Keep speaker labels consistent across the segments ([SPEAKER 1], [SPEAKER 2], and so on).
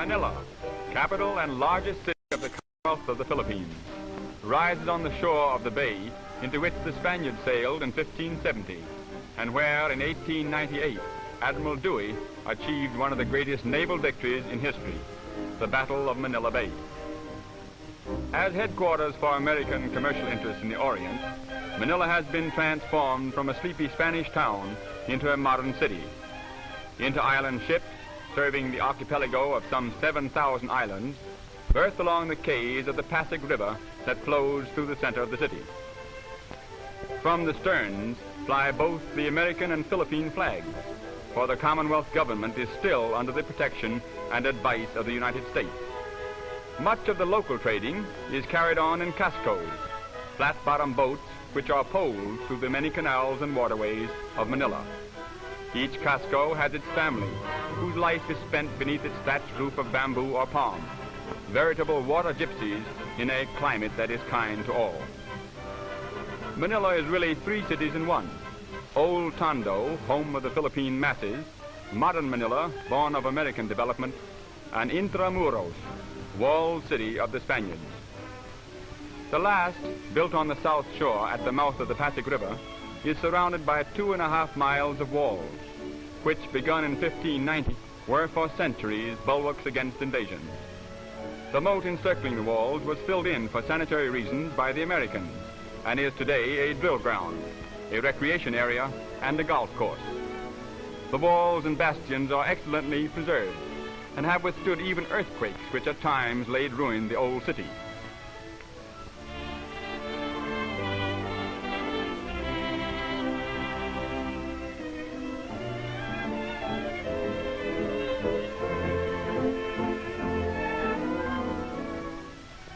[SPEAKER 1] Manila, capital and largest city of the Commonwealth of the Philippines, rises on the shore of the bay into which the Spaniards sailed in 1570, and where in 1898 Admiral Dewey achieved one of the greatest naval victories in history, the Battle of Manila Bay. As headquarters for American commercial interests in the Orient, Manila has been transformed from a sleepy Spanish town into a modern city. Inter-island ships, serving the archipelago of some 7,000 islands, berth along the quays of the Pasig River that flows through the center of the city. From the sterns fly both the American and Philippine flags, for the Commonwealth government is still under the protection and advice of the United States. Much of the local trading is carried on in cascos, flat-bottom boats which are poled through the many canals and waterways of Manila. Each casco has its family, whose life is spent beneath its thatched roof of bamboo or palm, veritable water gypsies in a climate that is kind to all. Manila is really three cities in one. Old Tondo, home of the Philippine masses, modern Manila, born of American development, and Intramuros, walled city of the Spaniards. The last, built on the south shore at the mouth of the Pasig River, is surrounded by 2.5 miles of walls, which, begun in 1590, were for centuries bulwarks against invasion. The moat encircling the walls was filled in for sanitary reasons by the Americans, and is today a drill ground, a recreation area, and a golf course. The walls and bastions are excellently preserved, and have withstood even earthquakes which at times laid ruin the old city.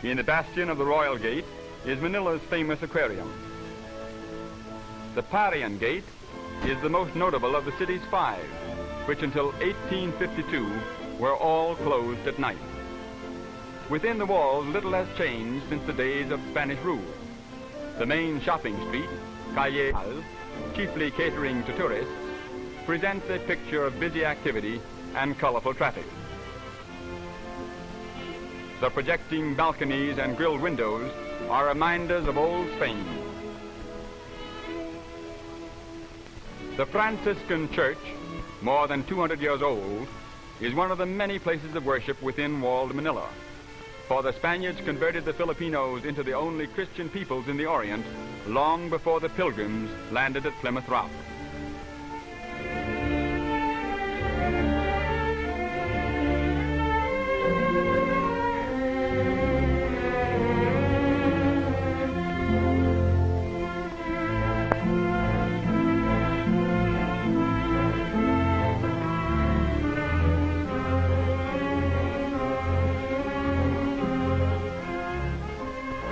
[SPEAKER 1] In the bastion of the Royal Gate is Manila's famous aquarium. The Parian Gate is the most notable of the city's 5, which until 1852 were all closed at night. Within the walls, little has changed since the days of Spanish rule. The main shopping street, Calle, chiefly catering to tourists, presents a picture of busy activity and colorful traffic. The projecting balconies and grilled windows are reminders of old Spain. The Franciscan Church, more than 200 years old, is one of the many places of worship within walled Manila, for the Spaniards converted the Filipinos into the only Christian peoples in the Orient long before the Pilgrims landed at Plymouth Rock.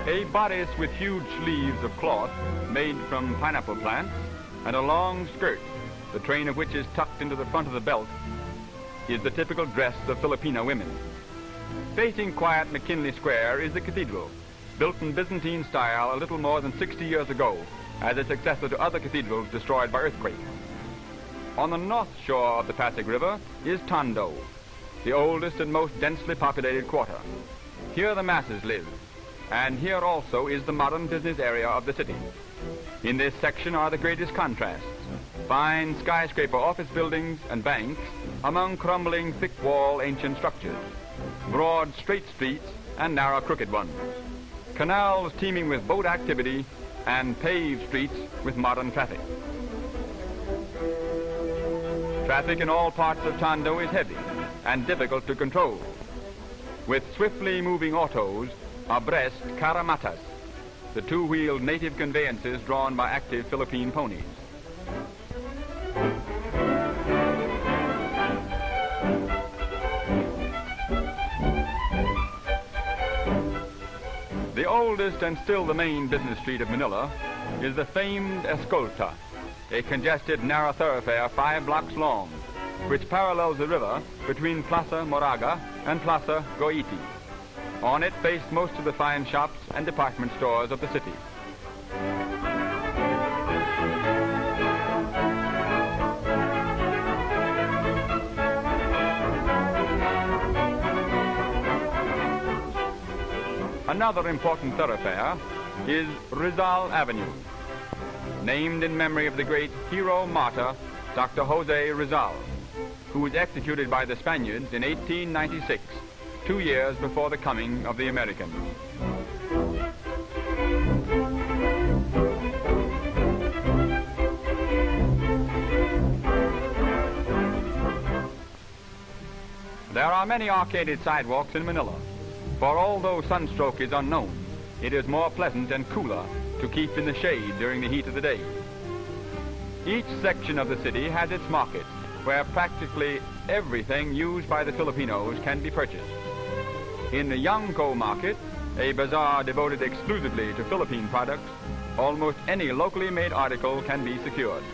[SPEAKER 1] A bodice with huge sleeves of cloth made from pineapple plants and a long skirt, the train of which is tucked into the front of the belt, is the typical dress of Filipino women. Facing quiet McKinley Square is the cathedral, built in Byzantine style a little more than 60 years ago as a successor to other cathedrals destroyed by earthquakes. On the north shore of the Pasig River is Tondo, the oldest and most densely populated quarter. Here the masses live, and here also is the modern business area of the city. In this section are the greatest contrasts: fine skyscraper office buildings and banks among crumbling thick-wall ancient structures, broad straight streets and narrow crooked ones, canals teeming with boat activity, and paved streets with modern traffic. Traffic in all parts of Tondo is heavy and difficult to control, with swiftly moving autos abreast caramatas, the two-wheeled native conveyances drawn by active Philippine ponies. The oldest and still the main business street of Manila is the famed Escolta, a congested narrow thoroughfare 5 blocks long, which parallels the river between Plaza Moraga and Plaza Goiti. On it face most of the fine shops and department stores of the city. Another important thoroughfare is Rizal Avenue, named in memory of the great hero martyr, Dr. Jose Rizal, who was executed by the Spaniards in 1896, 2 years before the coming of the Americans. There are many arcaded sidewalks in Manila, for although sunstroke is unknown, it is more pleasant and cooler to keep in the shade during the heat of the day. Each section of the city has its market, where practically everything used by the Filipinos can be purchased. In the Yangko market, a bazaar devoted exclusively to Philippine products, almost any locally made article can be secured.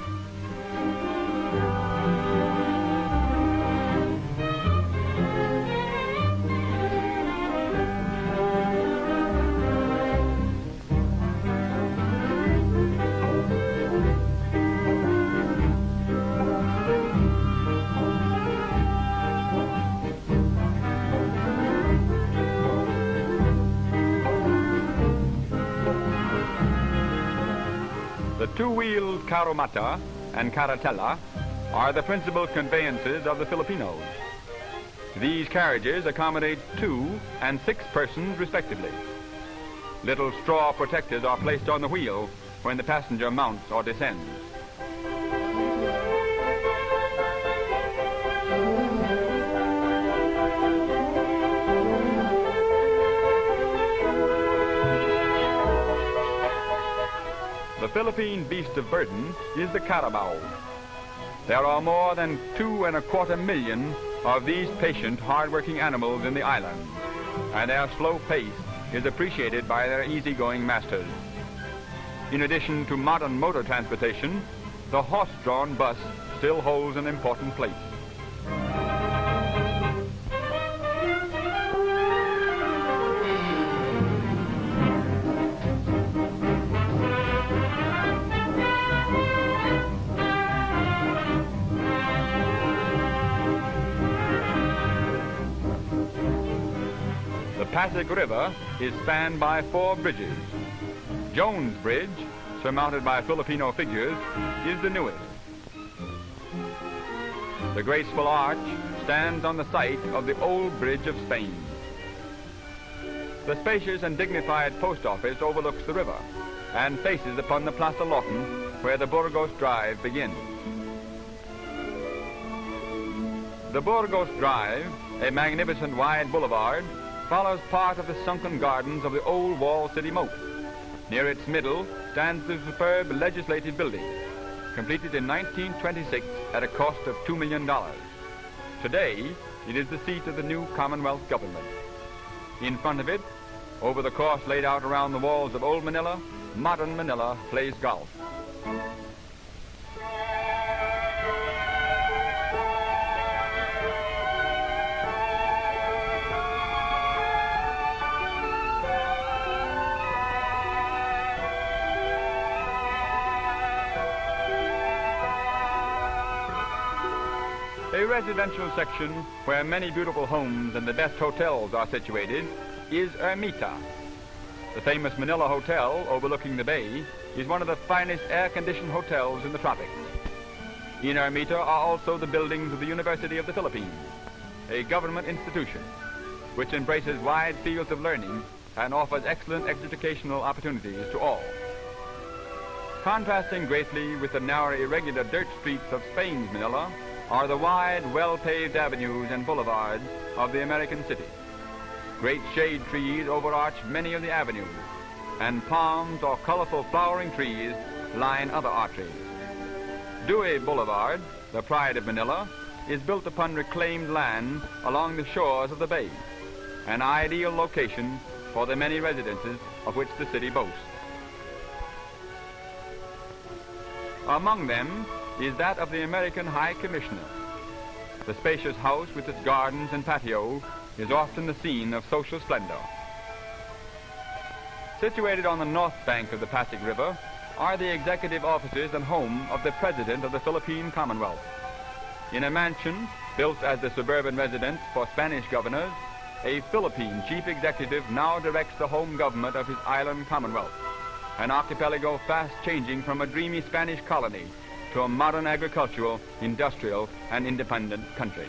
[SPEAKER 1] The two-wheeled carromata and carretela are the principal conveyances of the Filipinos. These carriages accommodate 2 and 6 persons respectively. Little straw protectors are placed on the wheel when the passenger mounts or descends. The Philippine beast of burden is the carabao. There are more than 2.25 million of these patient, hard-working animals in the island, and their slow pace is appreciated by their easygoing masters. In addition to modern motor transportation, the horse-drawn bus still holds an important place. The Pasig River is spanned by 4 bridges. Jones Bridge, surmounted by Filipino figures, is the newest. The graceful arch stands on the site of the old bridge of Spain. The spacious and dignified post office overlooks the river and faces upon the Plaza Lawton, where the Burgos Drive begins. The Burgos Drive, a magnificent wide boulevard, follows part of the sunken gardens of the old wall city moat. Near its middle stands the superb legislative building, completed in 1926 at a cost of $2 million. Today, it is the seat of the new Commonwealth government. In front of it, over the course laid out around the walls of old Manila, modern Manila plays golf. A residential section where many beautiful homes and the best hotels are situated is Ermita. The famous Manila Hotel overlooking the bay is one of the finest air-conditioned hotels in the tropics. In Ermita are also the buildings of the University of the Philippines, a government institution which embraces wide fields of learning and offers excellent educational opportunities to all. Contrasting greatly with the narrow, irregular dirt streets of Spain's Manila are the wide, well-paved avenues and boulevards of the American city. Great shade trees overarch many of the avenues, and palms or colorful flowering trees line other arteries. Dewey Boulevard, the pride of Manila, is built upon reclaimed land along the shores of the bay, an ideal location for the many residences of which the city boasts. Among them is that of the American High Commissioner. The spacious house with its gardens and patio is often the scene of social splendor. Situated on the north bank of the Pasig River are the executive offices and home of the President of the Philippine Commonwealth. In a mansion built as the suburban residence for Spanish governors, a Philippine chief executive now directs the home government of his island commonwealth, an archipelago fast changing from a dreamy Spanish colony to a modern agricultural, industrial, and independent country.